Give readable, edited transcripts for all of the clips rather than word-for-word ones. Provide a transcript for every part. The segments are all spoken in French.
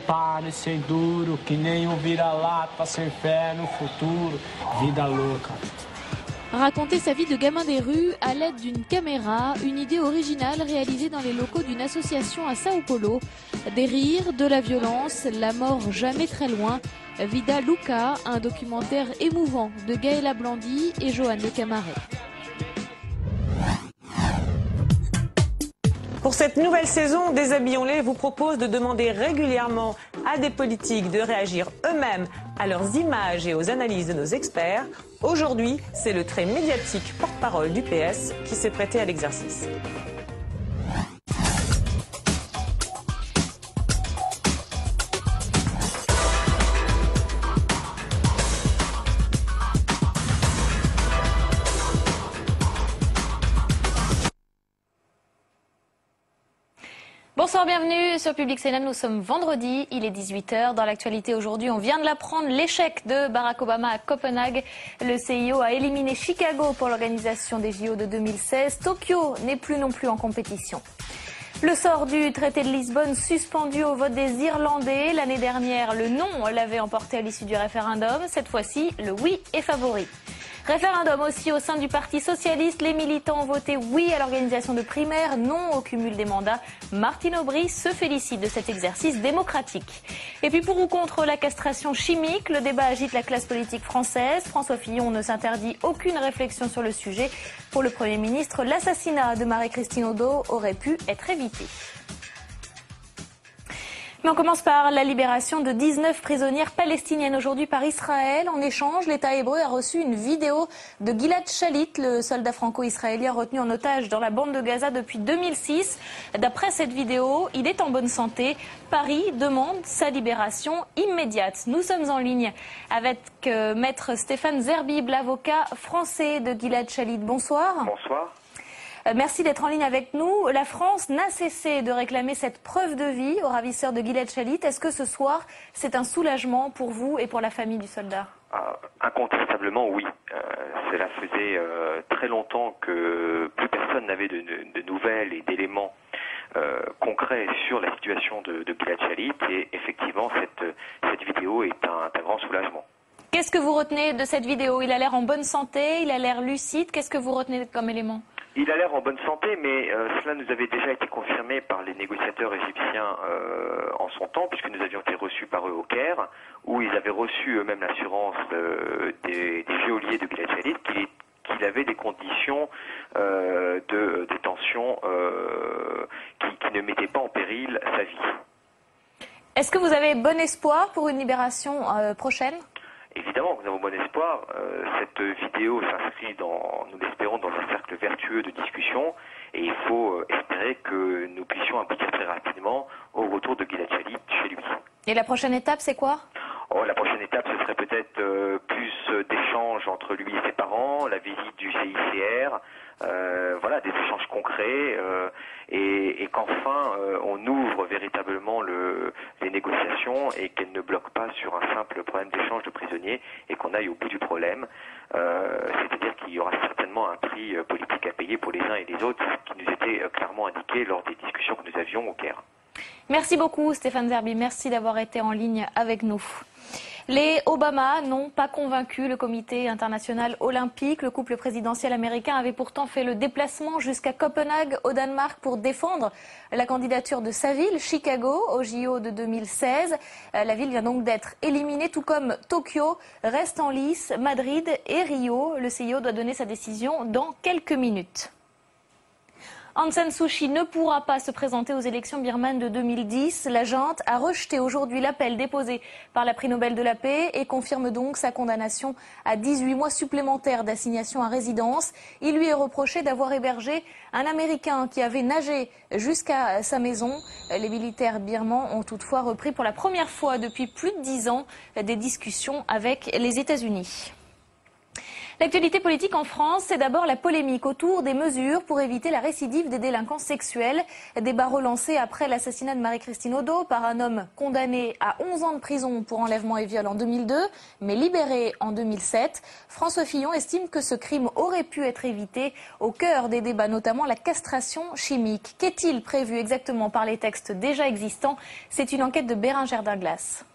pare ser duro, que nem um vira-lata sem fé no futuro. Vida louca. Raconter sa vie de gamin des rues à l'aide d'une caméra, une idée originale réalisée dans les locaux d'une association à Sao Paulo. Des rires, de la violence, la mort jamais très loin. Vida Louca, un documentaire émouvant de Gaëla Blandi et Joanne Le Camaret. Pour cette nouvelle saison, Déshabillons-les vous propose de demander régulièrement à des politiques de réagir eux-mêmes à leurs images et aux analyses de nos experts. Aujourd'hui, c'est le très médiatique porte-parole du PS qui s'est prêté à l'exercice. Bonsoir, bienvenue sur Public Sénat. Nous sommes vendredi, il est 18 h. Dans l'actualité aujourd'hui, on vient de l'apprendre, l'échec de Barack Obama à Copenhague. Le CIO a éliminé Chicago pour l'organisation des JO de 2016. Tokyo n'est plus non plus en compétition. Le sort du traité de Lisbonne suspendu au vote des Irlandais. L'année dernière, le non l'avait emporté à l'issue du référendum. Cette fois-ci, le oui est favori. Référendum aussi au sein du Parti Socialiste. Les militants ont voté oui à l'organisation de primaires, non au cumul des mandats. Martine Aubry se félicite de cet exercice démocratique. Et puis pour ou contre la castration chimique, le débat agite la classe politique française. François Fillon ne s'interdit aucune réflexion sur le sujet. Pour le Premier ministre, l'assassinat de Marie-Christine Hodeau aurait pu être évité. Mais on commence par la libération de 19 prisonnières palestiniennes aujourd'hui par Israël. En échange, l'État hébreu a reçu une vidéo de Gilad Shalit, le soldat franco-israélien retenu en otage dans la bande de Gaza depuis 2006. D'après cette vidéo, il est en bonne santé. Paris demande sa libération immédiate. Nous sommes en ligne avec maître Stéphane Zerbib, l'avocat français de Gilad Shalit. Bonsoir. Bonsoir. Merci d'être en ligne avec nous. La France n'a cessé de réclamer cette preuve de vie au ravisseur de Gilad Shalit. Est-ce que ce soir, c'est un soulagement pour vous et pour la famille du soldat? Incontestablement, oui. Cela faisait très longtemps que plus personne n'avait de nouvelles et d'éléments concrets sur la situation de Gilad Shalit. Et effectivement, cette vidéo est un grand soulagement. Qu'est-ce que vous retenez de cette vidéo? Il a l'air en bonne santé, il a l'air lucide. Qu'est-ce que vous retenez comme élément? Il a l'air en bonne santé, mais cela nous avait déjà été confirmé par les négociateurs égyptiens en son temps, puisque nous avions été reçus par eux au Caire, où ils avaient reçu eux-mêmes l'assurance des geôliers de Gilad Shalit qu'il avait des conditions de détention qui ne mettaient pas en péril sa vie. Est-ce que vous avez bon espoir pour une libération prochaine ? Évidemment, nous avons bon espoir. Cette vidéo s'inscrit, nous l'espérons, dans un cercle vertueux de discussion et il faut espérer que nous puissions aboutir très rapidement au retour de Gilad Shalit chez lui. Et la prochaine étape, c'est quoi ? La prochaine étape, ce serait peut-être plus d'échanges entre lui et ses parents, la visite du CICR, voilà, des échanges concrets et qu'enfin on ouvre véritablement les négociations et qu'elles ne bloquent pas sur un simple problème d'échange de prisonniers et qu'on aille au bout du problème. C'est-à-dire qu'il y aura certainement un prix politique à payer pour les uns et les autres, ce qui nous était clairement indiqué lors des discussions que nous avions au Caire. Merci beaucoup Stéphane Zerbib, merci d'avoir été en ligne avec nous. Les Obama n'ont pas convaincu le comité international olympique. Le couple présidentiel américain avait pourtant fait le déplacement jusqu'à Copenhague au Danemark pour défendre la candidature de sa ville, Chicago, au JO de 2016. La ville vient donc d'être éliminée, tout comme Tokyo. Reste en lice Madrid et Rio. Le CIO doit donner sa décision dans quelques minutes. Aung San Suu Kyi ne pourra pas se présenter aux élections birmanes de 2010. La junte a rejeté aujourd'hui l'appel déposé par la prix Nobel de la paix et confirme donc sa condamnation à 18 mois supplémentaires d'assignation à résidence. Il lui est reproché d'avoir hébergé un Américain qui avait nagé jusqu'à sa maison. Les militaires birmans ont toutefois repris pour la première fois depuis plus de 10 ans des discussions avec les États-Unis. L'actualité politique en France, c'est d'abord la polémique autour des mesures pour éviter la récidive des délinquants sexuels. Débat relancé après l'assassinat de Marie-Christine Odo par un homme condamné à 11 ans de prison pour enlèvement et viol en 2002, mais libéré en 2007. François Fillon estime que ce crime aurait pu être évité. Au cœur des débats, notamment la castration chimique. Qu'est-il prévu exactement par les textes déjà existants? C'est une enquête de Bérengère Dinglas.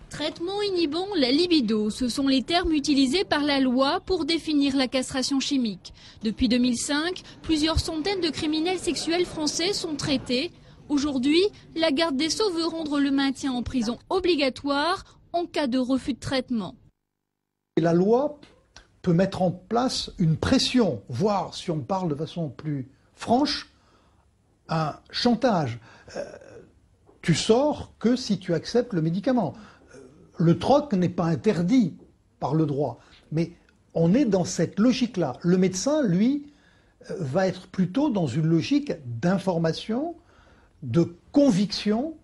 Traitement inhibant la libido, ce sont les termes utilisés par la loi pour définir la castration chimique. Depuis 2005, plusieurs centaines de criminels sexuels français sont traités. Aujourd'hui, la garde des Sceaux veut rendre le maintien en prison obligatoire en cas de refus de traitement. La loi peut mettre en place une pression, voire, si on parle de façon plus franche, un chantage. Tu sors que si tu acceptes le médicament. Le troc n'est pas interdit par le droit, mais on est dans cette logique-là. Le médecin, lui, va être plutôt dans une logique d'information, de conviction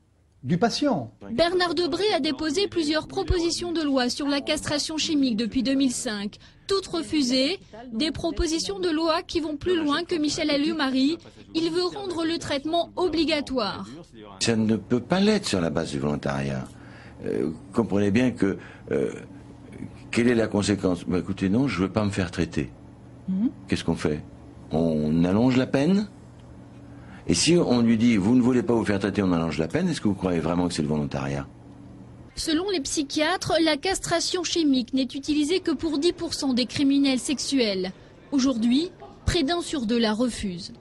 du patient. Bernard Debré a déposé plusieurs propositions de loi sur la castration chimique depuis 2005. Toutes refusées, des propositions de loi qui vont plus loin que Michel Alliot-Marie. Il veut rendre le traitement obligatoire. Ça ne peut pas l'être sur la base du volontariat. Comprenez bien que quelle est la conséquence? Bah, écoutez, non, je ne veux pas me faire traiter. Qu'est-ce qu'on fait? On allonge la peine? Et si on lui dit vous ne voulez pas vous faire traiter, on allonge la peine, est-ce que vous croyez vraiment que c'est le volontariat? Selon les psychiatres, la castration chimique n'est utilisée que pour 10% des criminels sexuels. Aujourd'hui, près d'1 sur 2 la refuse.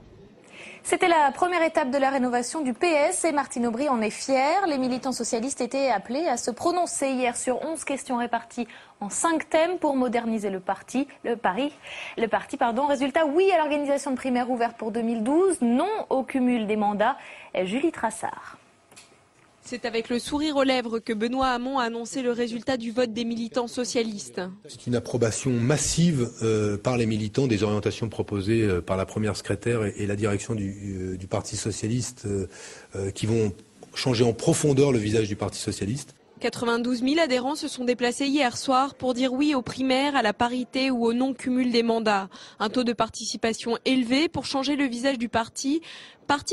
C'était la première étape de la rénovation du PS et Martine Aubry en est fière. Les militants socialistes étaient appelés à se prononcer hier sur 11 questions réparties en 5 thèmes pour moderniser le parti. Résultat, oui à l'organisation de primaires ouvertes pour 2012, non au cumul des mandats. Julie Trassard. C'est avec le sourire aux lèvres que Benoît Hamon a annoncé le résultat du vote des militants socialistes. C'est une approbation massive par les militants des orientations proposées par la première secrétaire et la direction du Parti socialiste qui vont changer en profondeur le visage du Parti socialiste. 92 000 adhérents se sont déplacés hier soir pour dire oui aux primaires, à la parité ou au non-cumul des mandats. Un taux de participation élevé pour changer le visage du parti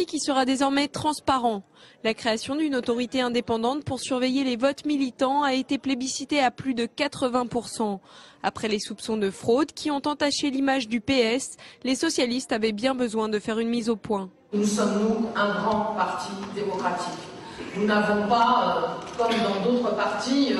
qui sera désormais transparent. La création d'une autorité indépendante pour surveiller les votes militants a été plébiscitée à plus de 80%. Après les soupçons de fraude qui ont entaché l'image du PS, les socialistes avaient bien besoin de faire une mise au point. Nous sommes, nous, un grand parti démocratique. Nous n'avons pas, comme dans d'autres partis,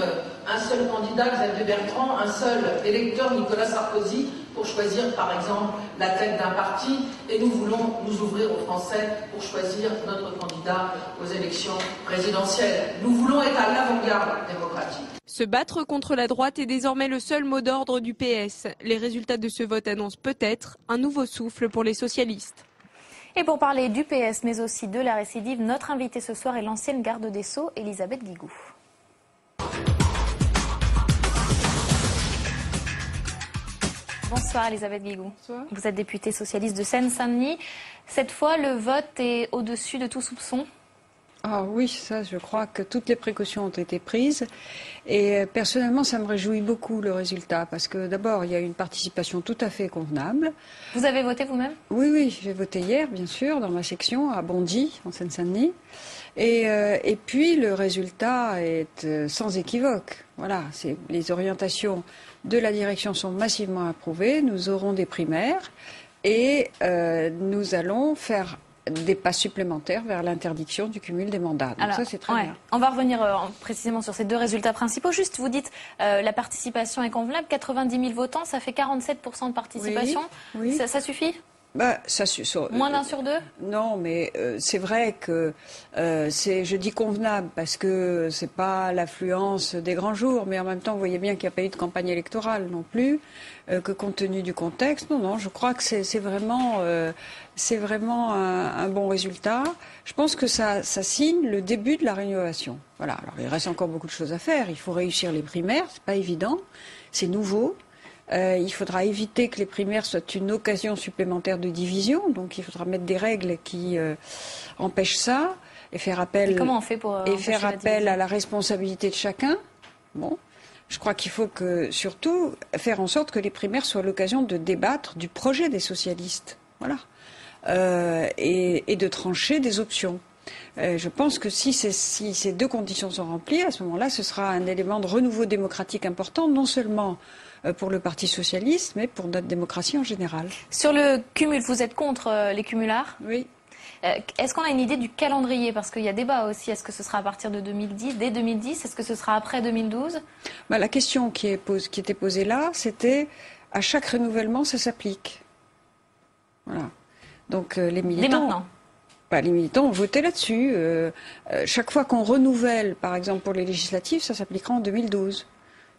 un seul candidat, Xavier Bertrand, un seul électeur, Nicolas Sarkozy, pour choisir par exemple la tête d'un parti. Et nous voulons nous ouvrir aux Français pour choisir notre candidat aux élections présidentielles. Nous voulons être à l'avant-garde démocratique. Se battre contre la droite est désormais le seul mot d'ordre du PS. Les résultats de ce vote annoncent peut-être un nouveau souffle pour les socialistes. Et pour parler du PS, mais aussi de la récidive, notre invitée ce soir est l'ancienne garde des Sceaux, Elisabeth Guigou. Bonsoir Elisabeth Guigou. Bonsoir. Vous êtes députée socialiste de Seine-Saint-Denis. Cette fois, le vote est au-dessus de tout soupçon. Ah oui, ça, je crois que toutes les précautions ont été prises. Et personnellement, ça me réjouit beaucoup le résultat. Parce que d'abord, il y a une participation tout à fait convenable. Vous avez voté vous-même? Oui, j'ai voté hier, bien sûr, dans ma section, à Bondy, en Seine-Saint-Denis. Et puis, le résultat est sans équivoque. Voilà, les orientations de la direction sont massivement approuvées. Nous aurons des primaires et nous allons faire des pas supplémentaires vers l'interdiction du cumul des mandats. Donc alors, ça, c'est très bien. On va revenir précisément sur ces deux résultats principaux. Juste, vous dites la participation est convenable. 90 000 votants, ça fait 47% de participation. Oui. Ça suffit? Moins d'1 sur 2? Non, mais c'est vrai que je dis convenable parce que c'est pas l'affluence des grands jours, mais en même temps, vous voyez bien qu'il n'y a pas eu de campagne électorale non plus, que compte tenu du contexte, non, je crois que c'est vraiment un bon résultat. Je pense que ça signe le début de la rénovation. Voilà. Alors il reste encore beaucoup de choses à faire. Il faut réussir les primaires, c'est pas évident, c'est nouveau. Il faudra éviter que les primaires soient une occasion supplémentaire de division, donc il faudra mettre des règles qui empêchent ça et faire appel, comment on fait pour faire appel à la responsabilité de chacun. Bon. Je crois qu'il faut surtout faire en sorte que les primaires soient l'occasion de débattre du projet des socialistes. Voilà. Et de trancher des options. Je pense que si ces deux conditions sont remplies, à ce moment-là, ce sera un élément de renouveau démocratique important, non seulement pour le Parti socialiste, mais pour notre démocratie en général. Sur le cumul, vous êtes contre les cumulards? Oui. Est-ce qu'on a une idée du calendrier? Parce qu'il y a débat aussi. Est-ce que ce sera à partir de 2010, dès 2010? Est-ce que ce sera après 2012? La question qui était posée là, c'était à chaque renouvellement, ça s'applique. Voilà. Donc les militants... Dès maintenant? Les militants ont voté là-dessus. Chaque fois qu'on renouvelle, par exemple pour les législatives, ça s'appliquera en 2012.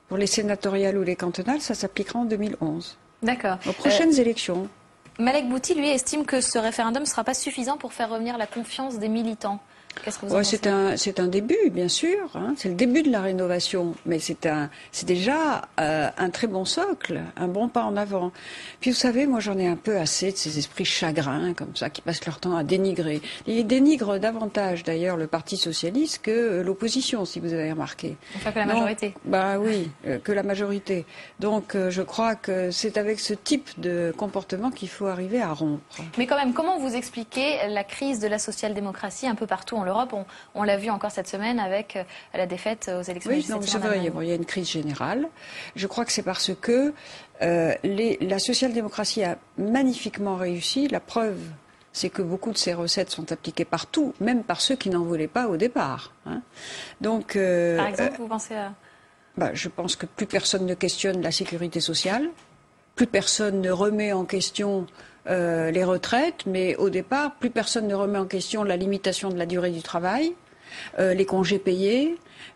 Pour les sénatoriales ou les cantonales, ça s'appliquera en 2011. D'accord. Aux prochaines élections. Malek Bouti, lui, estime que ce référendum ne sera pas suffisant pour faire revenir la confiance des militants. Qu'est-ce que vous en pensez? C'est un début, bien sûr. Hein. C'est le début de la rénovation. Mais c'est déjà un très bon socle, un bon pas en avant. Puis vous savez, moi j'en ai un peu assez de ces esprits chagrins, comme ça, qui passent leur temps à dénigrer. Ils dénigrent davantage, d'ailleurs, le Parti socialiste que l'opposition, si vous avez remarqué. Enfin, que la majorité. Oui, que la majorité. Donc je crois que c'est avec ce type de comportement qu'il faut arriver à rompre. Mais quand même, comment vous expliquez la crise de la social-démocratie un peu partout en Europe? On l'a vu encore cette semaine avec la défaite aux élections législatives. Oui, c'est vrai, il y a une crise générale. Je crois que c'est parce que la social-démocratie a magnifiquement réussi. La preuve, c'est que beaucoup de ces recettes sont appliquées partout, même par ceux qui n'en voulaient pas au départ. Hein. Donc, par exemple, vous pensez à... Je pense que plus personne ne questionne la sécurité sociale, plus personne ne remet en question les retraites, mais au départ, plus personne ne remet en question la limitation de la durée du travail, les congés payés,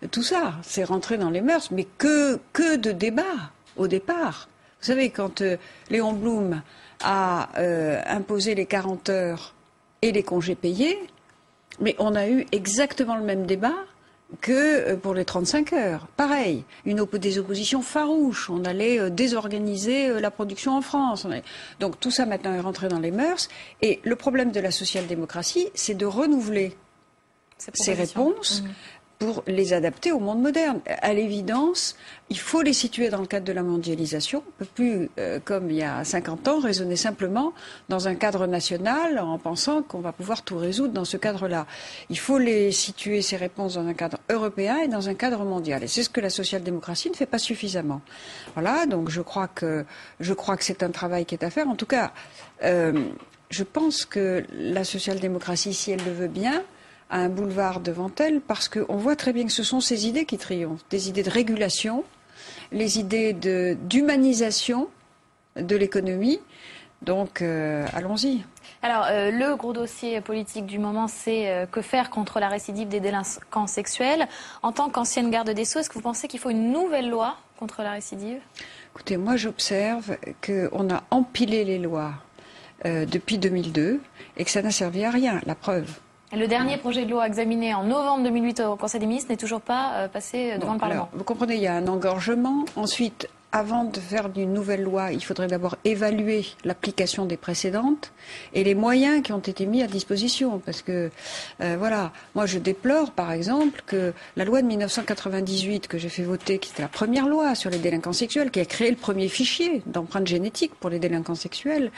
tout ça, c'est rentré dans les mœurs, mais que de débats au départ. Vous savez, quand Léon Blum a imposé les 40 heures et les congés payés, mais on a eu exactement le même débat que pour les 35 heures. Pareil, des oppositions farouches. On allait désorganiser la production en France. Donc tout ça maintenant est rentré dans les mœurs. Et le problème de la social-démocratie, c'est de renouveler ces réponses pour les adapter au monde moderne. À l'évidence, il faut les situer dans le cadre de la mondialisation. On ne peut plus, comme il y a 50 ans, raisonner simplement dans un cadre national en pensant qu'on va pouvoir tout résoudre dans ce cadre-là. Il faut les situer, ces réponses, dans un cadre européen et dans un cadre mondial. Et c'est ce que la social-démocratie ne fait pas suffisamment. Voilà, donc je crois que c'est un travail qui est à faire. En tout cas, je pense que la social-démocratie, si elle le veut bien, a un boulevard devant elle, parce qu'on voit très bien que ce sont ces idées qui triomphent, des idées de régulation, les idées d'humanisation de l'économie. Donc, allons-y. Alors, le gros dossier politique du moment, c'est que faire contre la récidive des délinquants sexuels. En tant qu'ancienne garde des Sceaux, est-ce que vous pensez qu'il faut une nouvelle loi contre la récidive? Écoutez, moi j'observe qu'on a empilé les lois depuis 2002 et que ça n'a servi à rien, la preuve. Le dernier projet de loi examiné en novembre 2008 au Conseil des ministres n'est toujours pas passé devant le Parlement. Alors, vous comprenez, il y a un engorgement. Ensuite, avant de faire d'une nouvelle loi, il faudrait d'abord évaluer l'application des précédentes et les moyens qui ont été mis à disposition. Parce que, voilà, moi je déplore par exemple que la loi de 1998 que j'ai fait voter, qui était la première loi sur les délinquants sexuels, qui a créé le premier fichier d'empreintes génétiques pour les délinquants sexuels,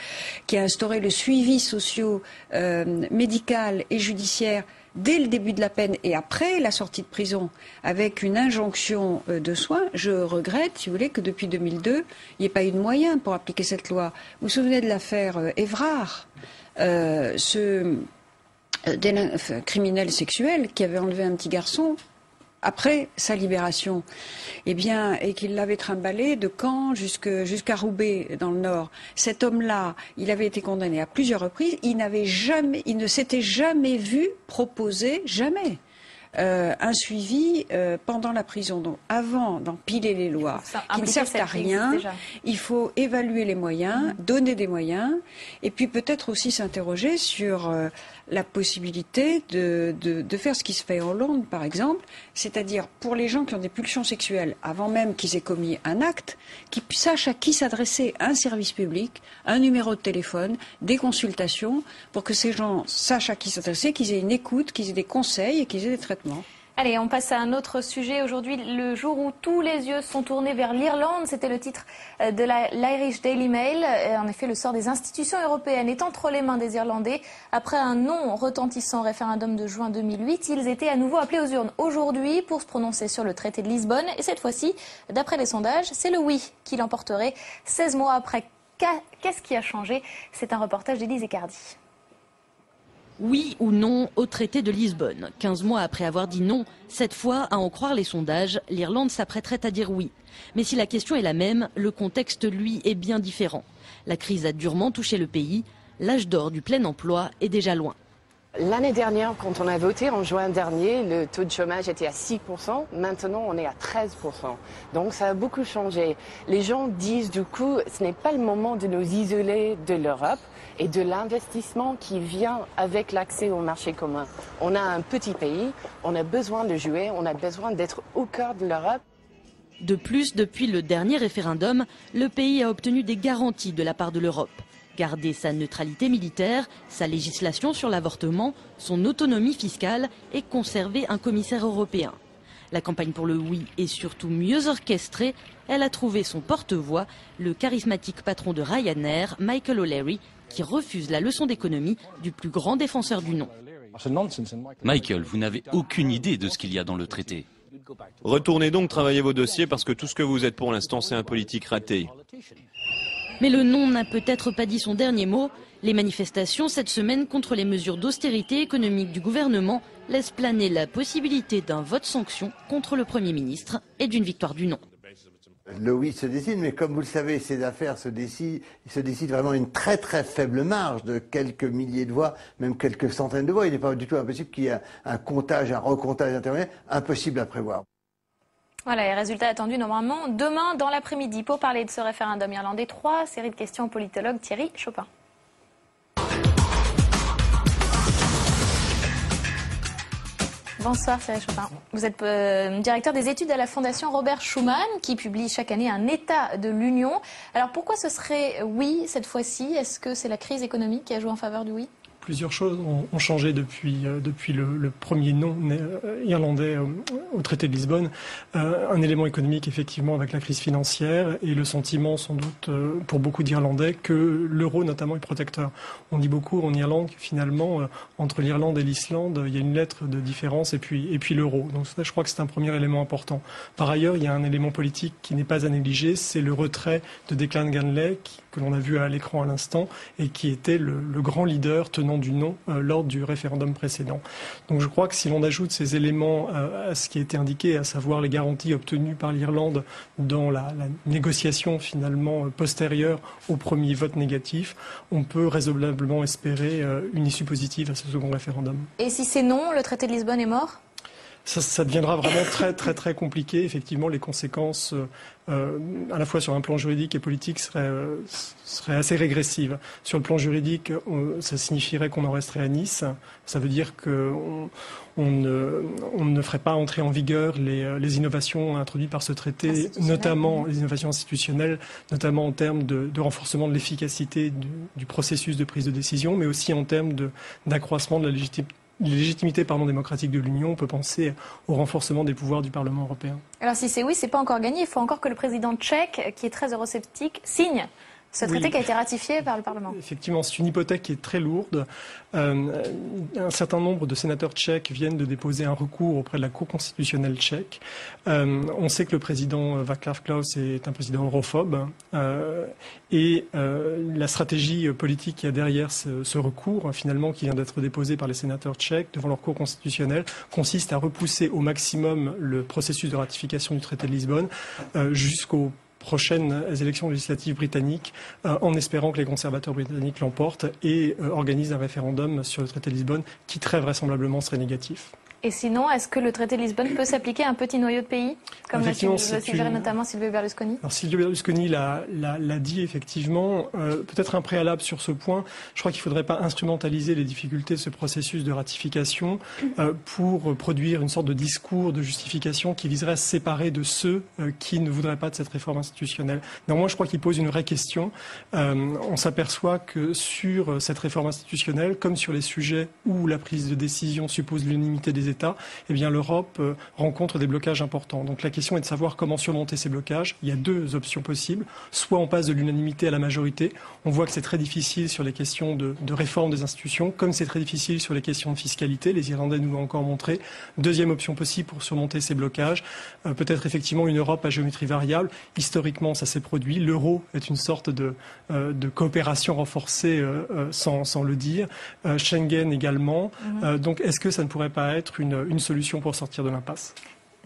qui a instauré le suivi socio-médical et judiciaire dès le début de la peine et après la sortie de prison, avec une injonction de soins, je regrette, si vous voulez, que depuis 2002, il n'y ait pas eu de moyens pour appliquer cette loi. Vous vous souvenez de l'affaire Évrard, ce criminel sexuel qui avait enlevé un petit garçon après sa libération, et qu'il l'avait trimballé de Caen jusqu'à Roubaix, dans le Nord. Cet homme-là, il avait été condamné à plusieurs reprises. Il ne s'était jamais vu proposer, jamais, un suivi pendant la prison. Donc, avant d'empiler les lois qui ne servent à rien, il faut évaluer les moyens, donner des moyens, et puis peut-être aussi s'interroger sur la possibilité de faire ce qui se fait en Hollande, par exemple, c'est-à-dire pour les gens qui ont des pulsions sexuelles, avant même qu'ils aient commis un acte, qu'ils sachent à qui s'adresser, un service public, un numéro de téléphone, des consultations, pour que ces gens sachent à qui s'adresser, qu'ils aient une écoute, qu'ils aient des conseils et qu'ils aient des traitements. Allez, on passe à un autre sujet. Aujourd'hui, le jour où tous les yeux sont tournés vers l'Irlande, c'était le titre de l'Irish Daily Mail. En effet, le sort des institutions européennes est entre les mains des Irlandais. Après un non retentissant référendum de juin 2008, ils étaient à nouveau appelés aux urnes aujourd'hui pour se prononcer sur le traité de Lisbonne. Et cette fois-ci, d'après les sondages, c'est le oui qui l'emporterait 16 mois après. Qu'est-ce qui a changé? C'est un reportage d'Élise Ecardi. Oui ou non au traité de Lisbonne. 15 mois après avoir dit non, cette fois, à en croire les sondages, l'Irlande s'apprêterait à dire oui. Mais si la question est la même, le contexte, lui, est bien différent. La crise a durement touché le pays. L'âge d'or du plein emploi est déjà loin. L'année dernière, quand on a voté en juin dernier, le taux de chômage était à 6%. Maintenant, on est à 13%. Donc, ça a beaucoup changé. Les gens disent du coup, ce n'est pas le moment de nous isoler de l'Europe et de l'investissement qui vient avec l'accès au marché commun. On a un petit pays, on a besoin de jouer, on a besoin d'être au cœur de l'Europe. De plus, depuis le dernier référendum, le pays a obtenu des garanties de la part de l'Europe. Garder sa neutralité militaire, sa législation sur l'avortement, son autonomie fiscale et conserver un commissaire européen. La campagne pour le oui est surtout mieux orchestrée. Elle a trouvé son porte-voix, le charismatique patron de Ryanair, Michael O'Leary, qui refuse la leçon d'économie du plus grand défenseur du non. Michael, vous n'avez aucune idée de ce qu'il y a dans le traité. Retournez donc travailler vos dossiers parce que tout ce que vous êtes pour l'instant, c'est un politique raté. Mais le non n'a peut-être pas dit son dernier mot. Les manifestations cette semaine contre les mesures d'austérité économique du gouvernement laissent planer la possibilité d'un vote sanction contre le Premier ministre et d'une victoire du non. Le oui se décide, mais comme vous le savez, ces affaires se décident vraiment à une très très faible marge de quelques milliers de voix, même quelques centaines de voix. Il n'est pas du tout impossible qu'il y ait un comptage, un recomptage intermédiaire, impossible à prévoir. Voilà, les résultats attendus normalement demain dans l'après-midi. Pour parler de ce référendum irlandais, 3 séries de questions au politologue Thierry Chopin. Bonsoir Thierry Chopin. Vous êtes directeur des études à la Fondation Robert Schuman qui publie chaque année un état de l'Union. Alors pourquoi ce serait oui cette fois-ci? Est-ce que c'est la crise économique qui a joué en faveur du oui? Plusieurs choses ont changé depuis le premier non irlandais au traité de Lisbonne. Un élément économique, effectivement, avec la crise financière et le sentiment, sans doute, pour beaucoup d'Irlandais, que l'euro, notamment, est protecteur. On dit beaucoup en Irlande que, finalement, entre l'Irlande et l'Islande, il y a une lettre de différence et puis l'euro. Donc ça, je crois que c'est un premier élément important. Par ailleurs, il y a un élément politique qui n'est pas à négliger, c'est le retrait de Declan Ganley, que l'on a vu à l'écran à l'instant, et qui était le grand leader tenant du non lors du référendum précédent. Donc je crois que si l'on ajoute ces éléments à ce qui a été indiqué, à savoir les garanties obtenues par l'Irlande dans la négociation finalement postérieure au premier vote négatif, on peut raisonnablement espérer une issue positive à ce second référendum. Et si c'est non, le traité de Lisbonne est mort ? Ça deviendra vraiment très compliqué. Effectivement, les conséquences, à la fois sur un plan juridique et politique, seraient assez régressives. Sur le plan juridique, ça signifierait qu'on en resterait à Nice. Ça veut dire qu'on ne ferait pas entrer en vigueur les innovations introduites par ce traité, notamment les innovations institutionnelles, notamment en termes de renforcement de l'efficacité du processus de prise de décision, mais aussi en termes d'accroissement de la légitimité démocratique de l'Union. On peut penser au renforcement des pouvoirs du Parlement européen. Alors si c'est oui, c'est pas encore gagné. Il faut encore que le président tchèque, qui est très eurosceptique, signe ce traité qui a été ratifié par le Parlement. Effectivement, c'est une hypothèque qui est très lourde. Un certain nombre de sénateurs tchèques viennent de déposer un recours auprès de la Cour constitutionnelle tchèque. On sait que le président Václav Klaus est un président europhobe. Et la stratégie politique qu'il y a derrière ce recours, finalement, qui vient d'être déposé par les sénateurs tchèques devant leur Cour constitutionnelle, consiste à repousser au maximum le processus de ratification du traité de Lisbonne jusqu'aux prochaines élections législatives britanniques, en espérant que les conservateurs britanniques l'emportent et organisent un référendum sur le traité de Lisbonne qui très vraisemblablement serait négatif. Et sinon, est-ce que le traité de Lisbonne peut s'appliquer à un petit noyau de pays, comme l'a suggéré notamment Silvio Berlusconi? Alors Silvio Berlusconi l'a dit effectivement. Peut-être un préalable sur ce point. Je crois qu'il ne faudrait pas instrumentaliser les difficultés de ce processus de ratification pour produire une sorte de discours de justification qui viserait à se séparer de ceux qui ne voudraient pas de cette réforme institutionnelle. Néanmoins, je crois qu'il pose une vraie question. On s'aperçoit que sur cette réforme institutionnelle, comme sur les sujets où la prise de décision suppose l'unanimité des États, eh bien l'Europe rencontre des blocages importants. Donc la question est de savoir comment surmonter ces blocages. Il y a deux options possibles. Soit on passe de l'unanimité à la majorité. On voit que c'est très difficile sur les questions de réforme des institutions, comme c'est très difficile sur les questions de fiscalité. Les Irlandais nous l'ont encore montré. Deuxième option possible pour surmonter ces blocages, peut-être effectivement une Europe à géométrie variable. Historiquement, ça s'est produit. L'euro est une sorte de coopération renforcée sans le dire. Schengen également. Donc est-ce que ça ne pourrait pas être une solution pour sortir de l'impasse ?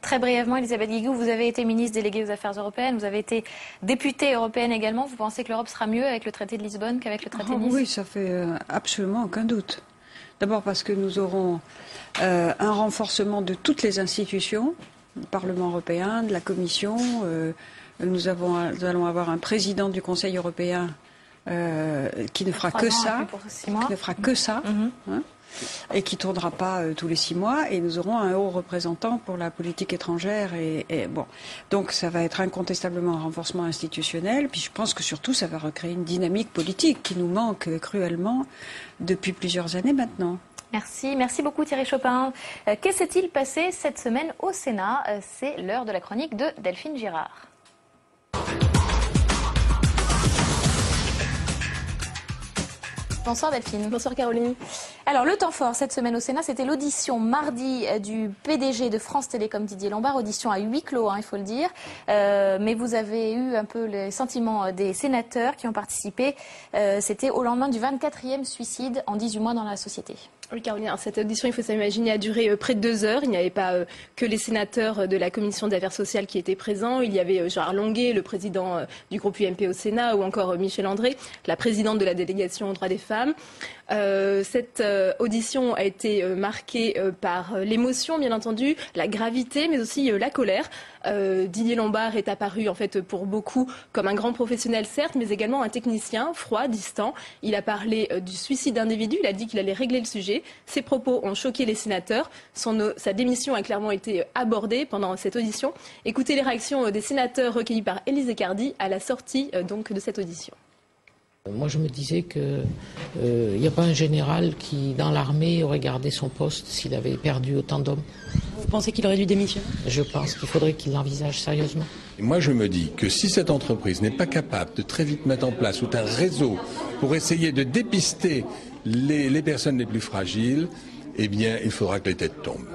Très brièvement, Elisabeth Guigou, vous avez été ministre déléguée aux Affaires européennes, vous avez été députée européenne également. Vous pensez que l'Europe sera mieux avec le traité de Lisbonne qu'avec le traité de Nice ? Oui, ça fait absolument aucun doute. D'abord parce que nous aurons un renforcement de toutes les institutions, du Parlement européen, de la Commission. Nous allons avoir un président du Conseil européen qui ne fera que ça, et qui ne tournera pas tous les 6 mois, et nous aurons un haut représentant pour la politique étrangère. Bon. Donc ça va être incontestablement un renforcement institutionnel, puis je pense que surtout ça va recréer une dynamique politique qui nous manque cruellement depuis plusieurs années maintenant. Merci beaucoup Thierry Chopin. Que s'est-il passé cette semaine au Sénat ? C'est l'heure de la chronique de Delphine Girard. Bonsoir Delphine. Bonsoir Caroline. Alors le temps fort cette semaine au Sénat, c'était l'audition mardi du PDG de France Télécom, Didier Lombard, audition à huis clos, il faut le dire. Mais vous avez eu un peu les sentiments des sénateurs qui ont participé. C'était au lendemain du 24e suicide en 18 mois dans la société. Oui Caroline, cette audition, il faut s'imaginer, a duré près de 2 heures. Il n'y avait pas que les sénateurs de la Commission des Affaires sociales qui étaient présents. Il y avait Gérard Longuet, le président du groupe UMP au Sénat, ou encore Michel André, la présidente de la délégation aux droits des femmes. Cette audition a été marquée par l'émotion, bien entendu, la gravité, mais aussi la colère. Didier Lombard est apparu en fait pour beaucoup comme un grand professionnel, certes, mais également un technicien froid, distant. Il a parlé du suicide d'individus, il a dit qu'il allait régler le sujet. Ses propos ont choqué les sénateurs. Sa démission a clairement été abordée pendant cette audition. Écoutez les réactions des sénateurs recueillies par Élise Ecardi à la sortie donc de cette audition. Moi, je me disais qu'il n'y a pas un général qui, dans l'armée, aurait gardé son poste s'il avait perdu autant d'hommes. Vous pensez qu'il aurait dû démissionner ? Je pense qu'il faudrait qu'il l'envisage sérieusement. Et moi, je me dis que si cette entreprise n'est pas capable de très vite mettre en place tout un réseau pour essayer de dépister les personnes les plus fragiles, eh bien, il faudra que les têtes tombent.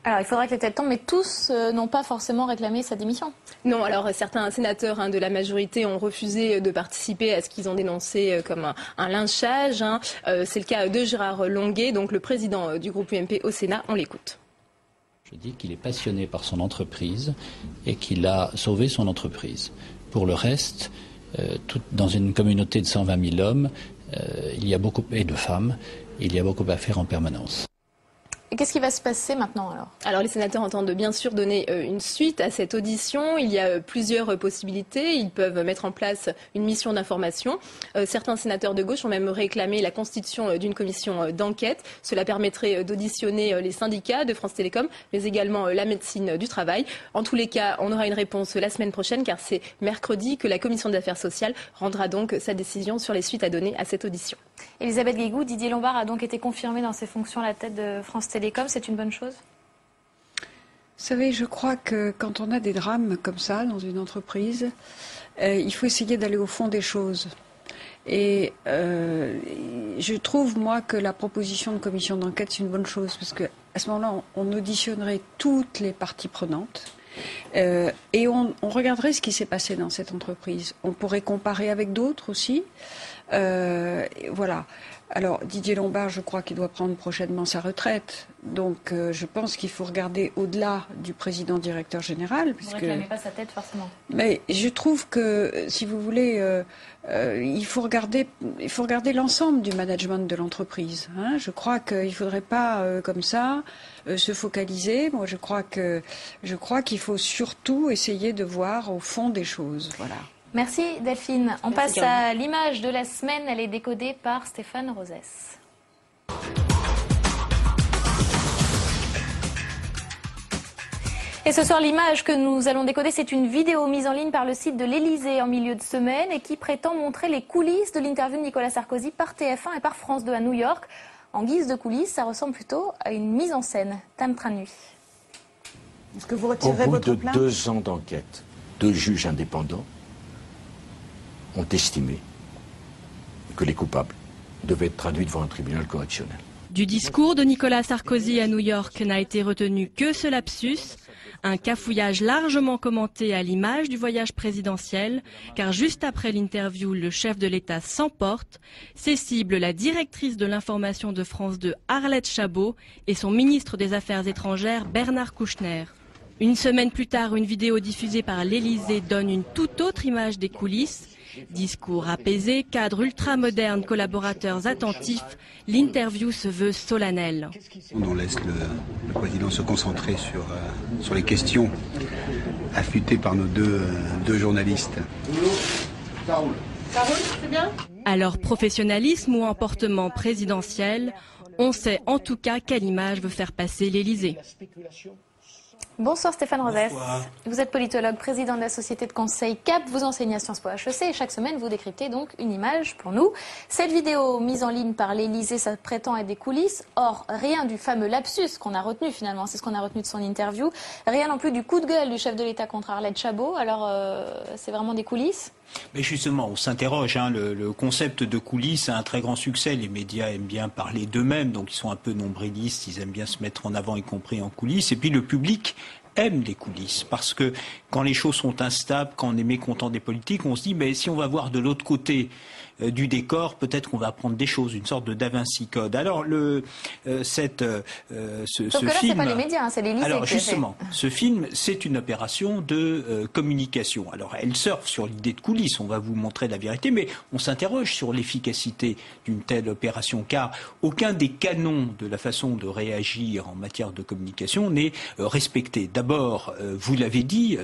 Alors, il faudra que les têtes tombent, mais tous n'ont pas forcément réclamé sa démission. Non, alors certains sénateurs de la majorité ont refusé de participer à ce qu'ils ont dénoncé comme un lynchage. C'est le cas de Gérard Longuet, donc le président du groupe UMP au Sénat. On l'écoute. Je dis qu'il est passionné par son entreprise et qu'il a sauvé son entreprise. Pour le reste, dans une communauté de 120 000 hommes, il y a beaucoup, et de femmes, il y a beaucoup à faire en permanence. Et qu'est-ce qui va se passer maintenant alors ? Les sénateurs entendent bien sûr donner une suite à cette audition. Il y a plusieurs possibilités. Ils peuvent mettre en place une mission d'information. Certains sénateurs de gauche ont même réclamé la constitution d'une commission d'enquête. Cela permettrait d'auditionner les syndicats de France Télécom, mais également la médecine du travail. En tous les cas, on aura une réponse la semaine prochaine, car c'est mercredi que la commission des affaires sociales rendra donc sa décision sur les suites à donner à cette audition. Elisabeth Guigou, Didier Lombard a donc été confirmé dans ses fonctions à la tête de France Télécom. C'est une bonne chose ? Vous savez, je crois que quand on a des drames comme ça dans une entreprise, il faut essayer d'aller au fond des choses. Et je trouve, moi, que la proposition de commission d'enquête, c'est une bonne chose, parce qu'à ce moment-là, on auditionnerait toutes les parties prenantes. Et on regarderait ce qui s'est passé dans cette entreprise. On pourrait comparer avec d'autres aussi. Voilà. Alors, Didier Lombard, je crois qu'il doit prendre prochainement sa retraite. Donc, je pense qu'il faut regarder au-delà du président directeur général. Vous ne réclamez pas sa tête, forcément. Mais je trouve que, si vous voulez, il faut regarder l'ensemble du management de l'entreprise. Je crois qu'il ne faudrait pas, comme ça, se focaliser. Moi, je crois qu'il faut surtout essayer de voir au fond des choses. Voilà. Merci Delphine. On passe à l'image de la semaine. Elle est décodée par Stéphane Rosès. Et ce soir, l'image que nous allons décoder, c'est une vidéo mise en ligne par le site de l'Élysée en milieu de semaine et qui prétend montrer les coulisses de l'interview de Nicolas Sarkozy par TF1 et par France 2 à New York. en guise de coulisses, ça ressemble plutôt à une mise en scène. Tam Tran Nui. Est-ce que vous retirez votre plainte ? Au bout de 2 ans d'enquête, 2 juges indépendants ont estimé que les coupables devaient être traduits devant un tribunal correctionnel. Du discours de Nicolas Sarkozy à New York n'a été retenu que ce lapsus, un cafouillage largement commenté à l'image du voyage présidentiel, car juste après l'interview, le chef de l'État s'emporte, ses cibles la directrice de l'information de France 2 Arlette Chabot et son ministre des Affaires étrangères Bernard Kouchner. Une semaine plus tard, une vidéo diffusée par l'Élysée donne une toute autre image des coulisses. Discours apaisé, cadre ultra-moderne, collaborateurs attentifs, l'interview se veut solennelle. On laisse le président se concentrer sur les questions affûtées par nos deux journalistes. Ça roule, c'est bien ? Alors professionnalisme ou emportement présidentiel, on sait en tout cas quelle image veut faire passer l'Élysée. Bonsoir Stéphane Rosès. Bonsoir. Vous êtes politologue, président de la société de conseil CAP. Vous enseignez à Sciences Po HEC et chaque semaine vous décryptez donc une image pour nous. Cette vidéo mise en ligne par l'Élysée, ça prétend être des coulisses. Or, rien du fameux lapsus qu'on a retenu finalement, c'est ce qu'on a retenu de son interview. Rien non plus du coup de gueule du chef de l'État contre Arlette Chabot. Alors, c'est vraiment des coulisses ? Mais justement, on s'interroge. Le concept de coulisses a un très grand succès. Les médias aiment bien parler d'eux-mêmes, donc ils sont un peu nombrilistes. Ils aiment bien se mettre en avant, y compris en coulisses. Et puis le public aime les coulisses, parce que quand les choses sont instables, quand on est mécontent des politiques, on se dit mais si on va voir de l'autre côté du décor, peut-être qu'on va apprendre des choses, une sorte de Da Vinci Code. Alors ce que là, film, c'est pas les médias, c'est l'Élysée. Alors justement, ce film, c'est une opération de communication. Alors elle surfe sur l'idée de coulisses, on va vous montrer la vérité, mais on s'interroge sur l'efficacité d'une telle opération, car aucun des canons de la façon de réagir en matière de communication n'est respecté. D'abord, vous l'avez dit,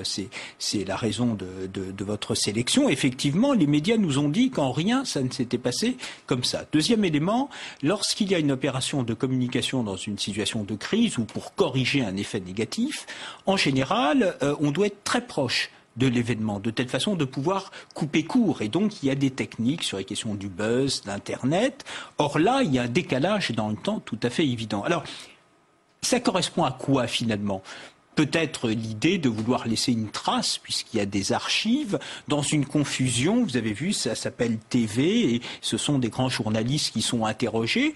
c'est la raison de votre sélection. Effectivement, les médias nous ont dit qu'en rien ça ne s'était passé comme ça. Deuxième élément, lorsqu'il y a une opération de communication dans une situation de crise ou pour corriger un effet négatif, en général, on doit être très proche de l'événement, de telle façon de pouvoir couper court. Et donc, il y a des techniques sur les questions du buzz, d'Internet. Or là, il y a un décalage dans le temps tout à fait évident. Alors, ça correspond à quoi finalement ? Peut-être l'idée de vouloir laisser une trace, puisqu'il y a des archives, dans une confusion. Vous avez vu, ça s'appelle TV, et ce sont des grands journalistes qui sont interrogés.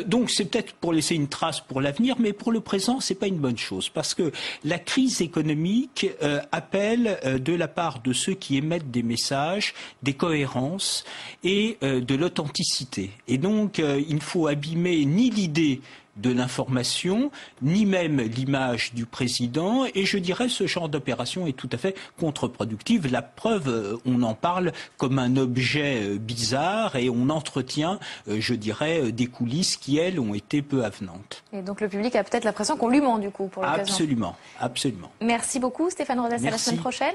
Donc c'est peut-être pour laisser une trace pour l'avenir, mais pour le présent, c'est pas une bonne chose, parce que la crise économique appelle de la part de ceux qui émettent des messages, des cohérences et de l'authenticité. Et donc, il ne faut abîmer ni l'idée de l'information, ni même l'image du président, et je dirais ce genre d'opération est tout à fait contre-productive. La preuve, on en parle comme un objet bizarre et on entretient, je dirais, des coulisses qui, elles, ont été peu avenantes. Et donc le public a peut-être l'impression qu'on lui ment du coup pour l'occasion. Absolument, absolument. Merci beaucoup Stéphane Rosès, à la semaine prochaine.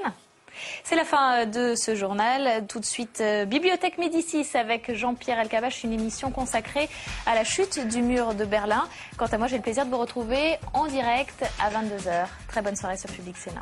C'est la fin de ce journal. Tout de suite, Bibliothèque Médicis avec Jean-Pierre Elkabbach, une émission consacrée à la chute du mur de Berlin. Quant à moi, j'ai le plaisir de vous retrouver en direct à 22h. Très bonne soirée sur Public Sénat.